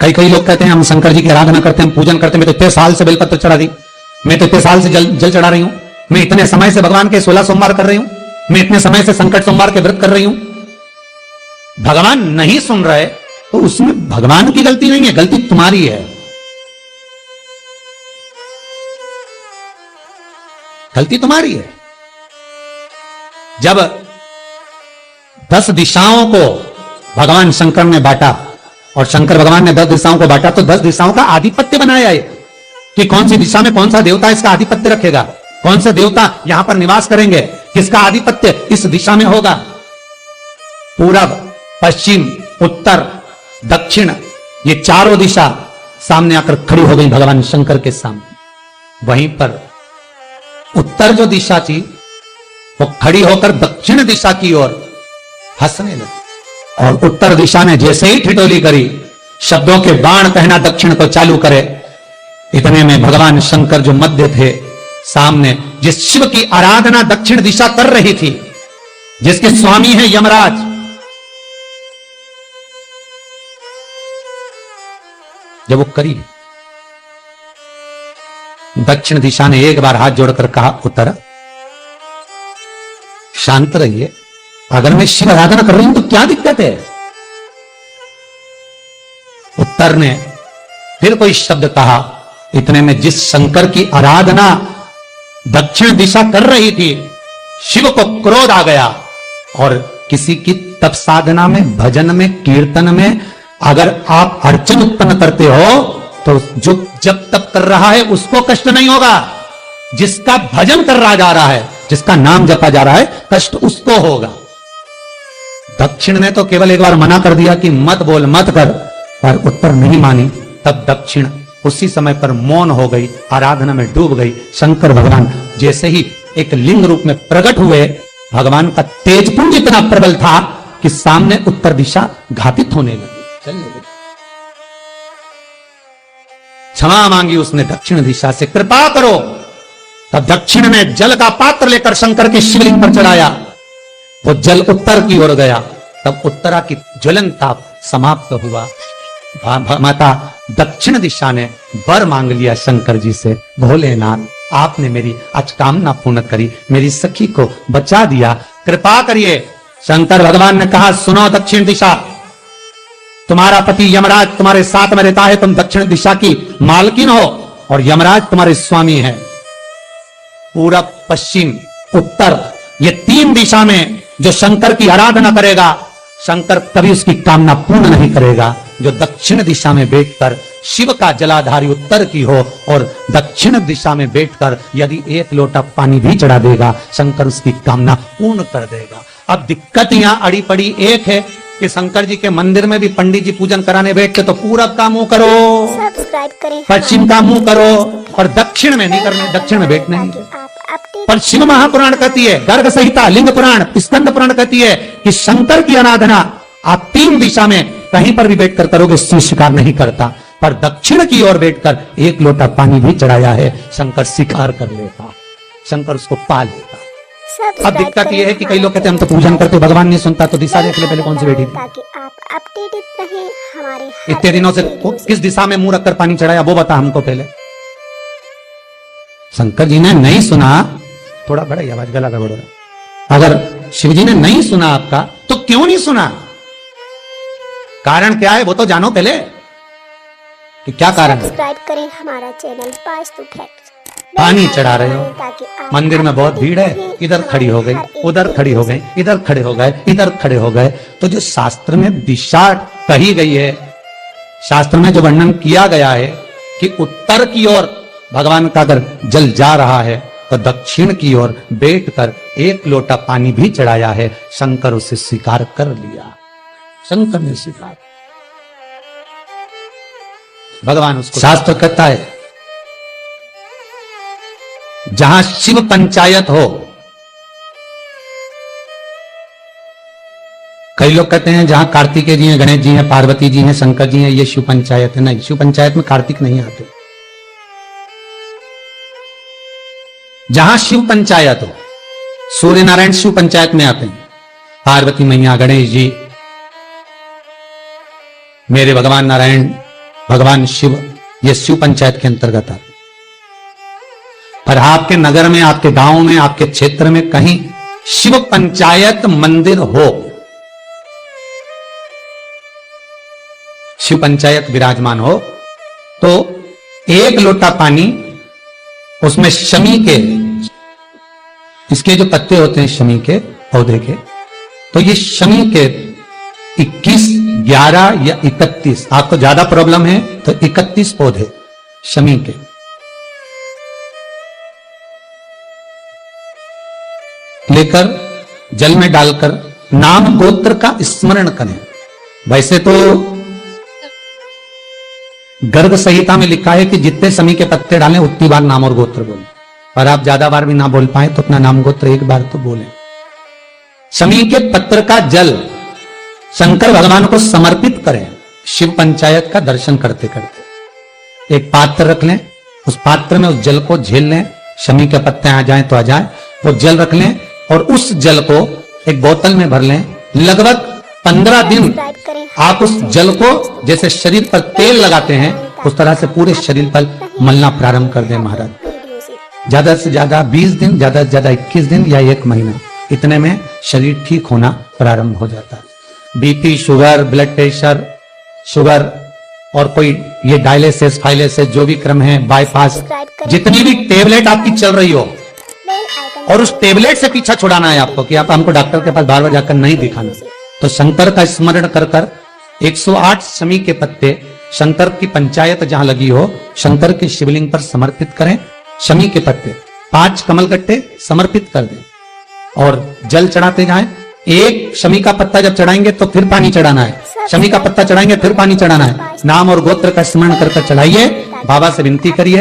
कई कई लोग कहते हैं हम शंकर जी की आराधना करते हैं, पूजन करते हैं, मैं तो इतने साल से बेलपत्र चढ़ा दी, मैं तो इतने साल से जल चढ़ा रही हूं, मैं इतने समय से भगवान के 16 सोमवार कर रही हूं, मैं इतने समय से संकट सोमवार के व्रत कर रही हूं। भगवान नहीं सुन रहे तो उसमें भगवान की गलती नहीं है, गलती तुम्हारी है। गलती तुम्हारी है। जब 10 दिशाओं को भगवान शंकर ने बांटा और शंकर भगवान ने 10 दिशाओं को बांटा तो 10 दिशाओं का आधिपत्य बनाया है कि कौन सी दिशा में कौन सा देवता इसका आधिपत्य रखेगा, कौन से देवता यहां पर निवास करेंगे, किसका आधिपत्य इस दिशा में होगा। पूरब, पश्चिम, उत्तर, दक्षिण, ये चारों दिशा सामने आकर खड़ी हो गई भगवान शंकर के सामने। वहीं पर उत्तर जो दिशा थी वो खड़ी होकर दक्षिण दिशा की ओर हंसने लगी और उत्तर दिशा ने जैसे ही ठिठोली करी, शब्दों के बाण कहना दक्षिण को चालू करे, इतने में भगवान शंकर जो मध्य थे सामने, जिस शिव की आराधना दक्षिण दिशा कर रही थी, जिसके स्वामी है यमराज, जब वो करी दक्षिण दिशा ने एक बार हाथ जोड़कर कहा, उत्तर शांत रहिए, अगर मैं शिव आराधना कर रही हूं तो क्या दिक्कत है। उत्तर ने फिर कोई शब्द कहा, इतने में जिस शंकर की आराधना दक्षिण दिशा कर रही थी, शिव को क्रोध आ गया और किसी की तप साधना में, भजन में, कीर्तन में अगर आप अड़चन उत्पन्न करते हो तो जो जब तप कर रहा है उसको कष्ट नहीं होगा, जिसका भजन कर रहा जा रहा है, जिसका नाम जपा जा रहा है, कष्ट उसको होगा। दक्षिण ने तो केवल एक बार मना कर दिया कि मत बोल, मत कर, पर उत्तर नहीं मानी। तब दक्षिण उसी समय पर मौन हो गई, आराधना में डूब गई। शंकर भगवान जैसे ही एक लिंग रूप में प्रकट हुए, भगवान का तेजपुंज इतना प्रबल था कि सामने उत्तर दिशा घातित होने लगी, चलने लगी। क्षमा मांगी उसने दक्षिण दिशा से, कृपा करो। तब दक्षिण ने जल का पात्र लेकर शंकर के शिवलिंग पर चढ़ाया, वो जल उत्तर की ओर गया। तब उत्तरा की ज्वलन ताप समाप्त हुआ। माता दक्षिण दिशा ने वर मांग लिया शंकर जी से, भोलेनाथ आपने मेरी आज कामना पूर्ण करी, मेरी सखी को बचा दिया, कृपा करिए। शंकर भगवान ने कहा, सुनो दक्षिण दिशा, तुम्हारा पति यमराज तुम्हारे साथ में रहता है, तुम दक्षिण दिशा की मालकिन हो और यमराज तुम्हारे स्वामी है। पूरब, पश्चिम, उत्तर, ये 3 दिशा में जो शंकर की आराधना करेगा, शंकर कभी उसकी कामना पूर्ण नहीं करेगा। जो दक्षिण दिशा में बैठकर शिव का जलाधारी उत्तर की हो और दक्षिण दिशा में बैठकर यदि 1 लोटा पानी भी चढ़ा देगा, शंकर उसकी कामना पूर्ण कर देगा। अब दिक्कत यहां अड़ी पड़ी एक है कि शंकर जी के मंदिर में भी पंडित जी पूजन कराने बैठते तो पूरब का मुंह करो, सब्सक्राइब करें, पश्चिम का मुंह करो, और दक्षिण में नहीं करने, दक्षिण में बैठने नहीं। पर शिव महापुराण कहती है, गर्ग संहिता, लिंग पुराण, स्कंद पुराण कहती है कि शंकर की आराधना आप 3 दिशा में कहीं पर भी बैठकर करोगे, शिव स्वीकार नहीं करता। पर दक्षिण की ओर बैठकर 1 लोटा पानी भी चढ़ाया है, शंकर स्वीकार कर लेता, शंकर उसको पा लेता। अब दिक्कत यह है कि कई लोग कहते हैं हम तो पूजन करते, भगवान नहीं सुनता, तो दिशा देख ले पहले कौन सी बैठी थी, ताकि आप अपडेटेड रहें हमारे इतने दिनों से किस दिशा में मुंह रखकर पानी चढ़ाया वो बता हमको पहले। शंकर जी ने नहीं सुना, थोड़ा बड़ा आवाज, गला गड़बड़। अगर शिव जी ने नहीं सुना आपका तो क्यों नहीं सुना, कारण क्या है वो तो जानो पहले कि क्या कारण है। सब्सक्राइब करें हमारा चैनल वास्तु फैक्ट। पानी चढ़ा रहे हो, मंदिर में बहुत भीड़ है, इधर खड़ी हो गई, उधर खड़ी हो गई, इधर खड़े हो गए, इधर खड़े हो गए, तो जो शास्त्र में दिशा कही गई है, शास्त्र में जो वर्णन किया गया है कि उत्तर की ओर भगवान का अगर जल जा रहा है तो दक्षिण की ओर बैठकर 1 लोटा पानी भी चढ़ाया है, शंकर उसे स्वीकार कर लिया, शंकर ने स्वीकार। भगवान उसको, शास्त्र कहता है जहां शिव पंचायत हो, कई लोग कहते हैं जहां कार्तिकेय जी हैं, गणेश जी हैं, पार्वती जी हैं, शंकर जी हैं, ये शिव पंचायत है। नहीं, शिव पंचायत में कार्तिक नहीं आते। जहां शिव पंचायत हो, सूर्य नारायण शिव पंचायत में आते हैं, पार्वती मैया, गणेश जी, मेरे भगवान नारायण भगवान शिव, ये शिव पंचायत के अंतर्गत आते। और आपके नगर में, आपके गांव में, आपके क्षेत्र में कहीं शिव पंचायत मंदिर हो, शिव पंचायत विराजमान हो, तो 1 लोटा पानी उसमें शमी के, इसके जो पत्ते होते हैं शमी के पौधे के, तो ये शमी के 21, 11 या 31, आपको ज्यादा प्रॉब्लम है तो 31 पौधे शमी के लेकर जल में डालकर नाम गोत्र का स्मरण करें। वैसे तो गर्ग संहिता में लिखा है कि जितने शमी के पत्ते डालें उतनी बार नाम और गोत्र बोलें, और आप ज्यादा बार भी ना बोल पाए तो अपना नाम गोत्र एक बार तो बोलें। शमी के पत्र का जल शंकर भगवान को समर्पित करें। शिव पंचायत का दर्शन करते करते एक पात्र रख लें, उस पात्र में उस जल को झेल लें, शमी के पत्ते आ जाएं तो आ जाए, वो जल रख लें और उस जल को एक बोतल में भर लें। लगभग 15 दिन सब्सक्राइब करें। आप उस जल को जैसे शरीर पर तेल लगाते हैं उस तरह से पूरे शरीर पर मलना प्रारंभ कर दें महाराज। वीडियो से ज्यादा से ज्यादा 20 दिन, ज्यादा से ज्यादा 21 दिन या 1 महीना, इतने में शरीर ठीक होना प्रारंभ हो जाता है। BP, sugar, blood pressure, sugar और कोई ये डायलिसिस, फाइलिसिस जो भी क्रम है, बाईपास, जितनी भी टेबलेट आपकी चल रही हो, बेल आइकन और उस टेबलेट से पीछा छुड़ाना है आपको कि आप हमको डॉक्टर के पास बार बार जाकर नहीं दिखाना, तो शंकर का स्मरण कर कर 108 शमी के पत्ते शंकर की पंचायत जहां लगी हो, शंकर के शिवलिंग पर समर्पित करें। शमी के पत्ते 5 कमलगट्टे समर्पित कर दें और जल चढ़ाते जाएं। एक शमी का पत्ता जब चढ़ाएंगे तो फिर पानी चढ़ाना है, शमी का पत्ता चढ़ाएंगे फिर पानी चढ़ाना है। नाम और गोत्र का स्मरण कर कर चढ़ाइए। बाबा से विनती करिए